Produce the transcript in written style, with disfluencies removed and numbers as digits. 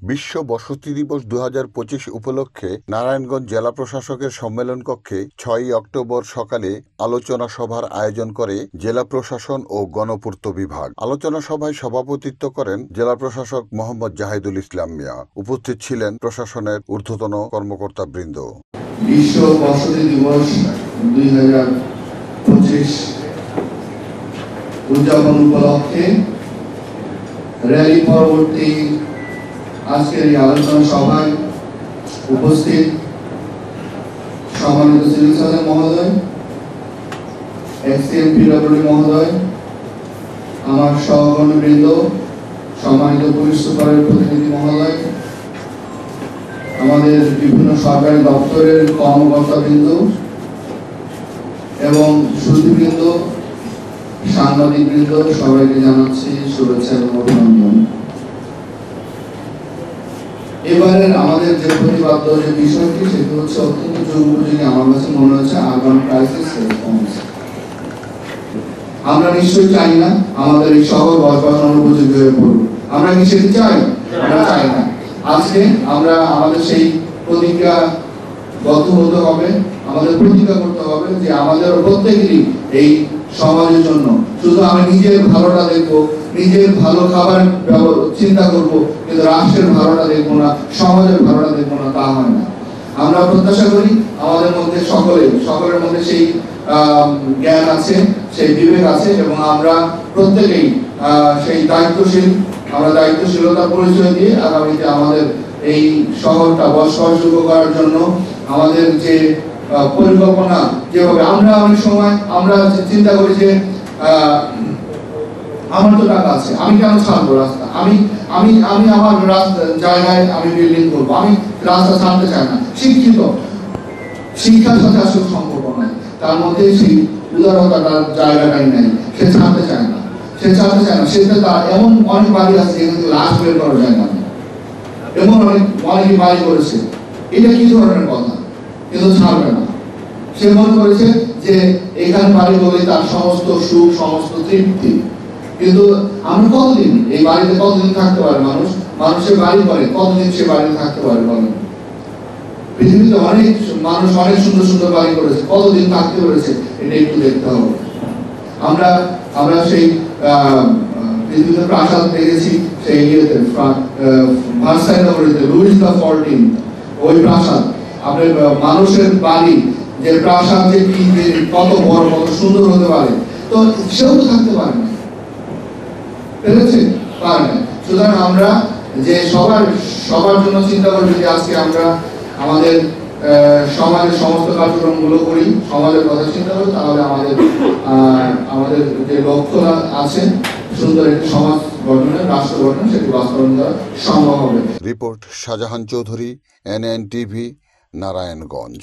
বিশ্ব বসতি দিবস 2025 উপলক্ষে নারায়ণগঞ্জ জেলা প্রশাসকের সম্মেলন কক্ষে 6 অক্টোবর সকালে আলোচনা সভার আয়োজন করে জেলা প্রশাসন ও গণপূর্ত বিভাগ। আলোচনা সভায় সভাপতিত্ব করেন জেলা প্রশাসক মোহাম্মদ জাহিদুল ইসলাম মিয়া। উপস্থিত ছিলেন প্রশাসনের ঊর্ধ্বতন কর্মকর্তাবৃন্দ। বিশ্ব বসতি দিবস 2025 উদযাপন উপলক্ষে র্যালি পরবর্তী আজকের এই আলোচনা সভায় উপস্থিত সম্মানিত সিভিল সার্জন মহোদয়, এক্সএম পিডব্লিউডি মহোদয়, আমার সহকর্মীবৃন্দ, সম্মানিত পুলিশ সুপারের প্রতিনিধি মহোদয়, আমাদের বিভিন্ন সরকারি দপ্তরের কর্মকর্তাবৃন্দ এবং সুধীবৃন্দ, সাংবাদিকবৃন্দ, সবাইকে জানাচ্ছি শুভেচ্ছা এবং অভিনন্দন। এবারের আমাদের যে প্রতিপাদ্য যে বিষয়টি সেটি হচ্ছে অত্যন্ত যুগোপযোগী, আমার কাছে মনে হচ্ছে আরবান ক্রাইসিস রেসপন্স। আমরা নিশ্চয়ই চাই না আমাদের এই শহর বসবাস অনুপযোগী হয়ে পড়ুক। আমরা কি সেটি চাই? আমরা চাই না। আজকে আমরা আমাদের সেই প্রতিজ্ঞাবদ্ধ হতে হবে, আমাদের প্রতিজ্ঞা করতে হবে যে আমাদের প্রত্যেকেরই এই সমাজের জন্য শুধু আমি নিজের ভালোটা দেখবো, নিজের ভালো খাবার চিন্তা করব, কিন্তু রাষ্ট্রের ভালোটা দেখবো না, সমাজের ভালোটা দেখবো না, তা হয় না। আমরা প্রত্যাশা করি আমাদের মধ্যে সকলের মধ্যে সেই জ্ঞান আছে, সেই বিবেক আছে এবং আমরা প্রত্যেকেই সেই দায়িত্বশীলতা পরিচয় দিয়ে আগামীতে আমাদের এই শহরটা বসবাসযোগ্য করার জন্য আমাদের যে পরিকল্পনা, যেভাবে আমরা অনেক সময় আমরা চিন্তা করি যে আমার তো টাকা আছে, আমি কেন ছাড়বো রাস্তা, আমি আমি আমি আমার রাস্তা জায়গায় আমি বিল্ডিং করবো, আমি রাস্তা ছাড়তে চাই না। শিক্ষার সাথে আসলে সম্পর্ক নাই, তার মধ্যে সেই উদারতার জায়গাটাই নেই, সে ছাড়তে চায় না। সেটা তার এমন অনেক বাড়ি আছে যেখানে লাশ বের করা যায় না, এমন অনেকে বাড়ি করেছে। এটা কি ধরনের কথা? কিন্তু ছাড়বে না। সে মনে করেছে যে এখানে বাড়ি হলে তার সমস্ত সুখ, সমস্ত তৃপ্তি। কিন্তু আমরা কতদিন এই বাড়িতে কতদিন থাকতে পারে মানুষের বাড়ি করে কতদিন সে বাড়িতে থাকতে পারে বলেন? পৃথিবীতে অনেক মানুষ অনেক সুন্দর সুন্দর বাড়ি করেছে, কতদিন থাকতে পেরেছে এটা একটু দেখতে হবে। আমরা সেই পৃথিবীতে প্রাসাদ দেখেছি, সেই ভার্সাই নগরীতে লুইস দ্য 14 ওই প্রাসাদ। আপনার মানুষের বাড়ি যে প্রাসাদ যে কি কত বড় কত সুন্দর হতে পারে, তো সেও তো থাকতে পারে না, পেরেছে পারে না। সুতরাং আমরা যে সবার জন্য চিন্তা করবো যে আজকে আমরা আমাদের সমাজের সমস্ত কার্যক্রমগুলো করি, সমাজের কথা চিন্তা করি, তাহলে আমাদের যে লক্ষ্য আছে সুন্দর একটি সমাজ গঠনের, রাষ্ট্র গঠন, সেটি বাস্তবায়ন করা সম্ভব হবে। Report Shahjahan Chowdhury, NN TV, Narayanganj.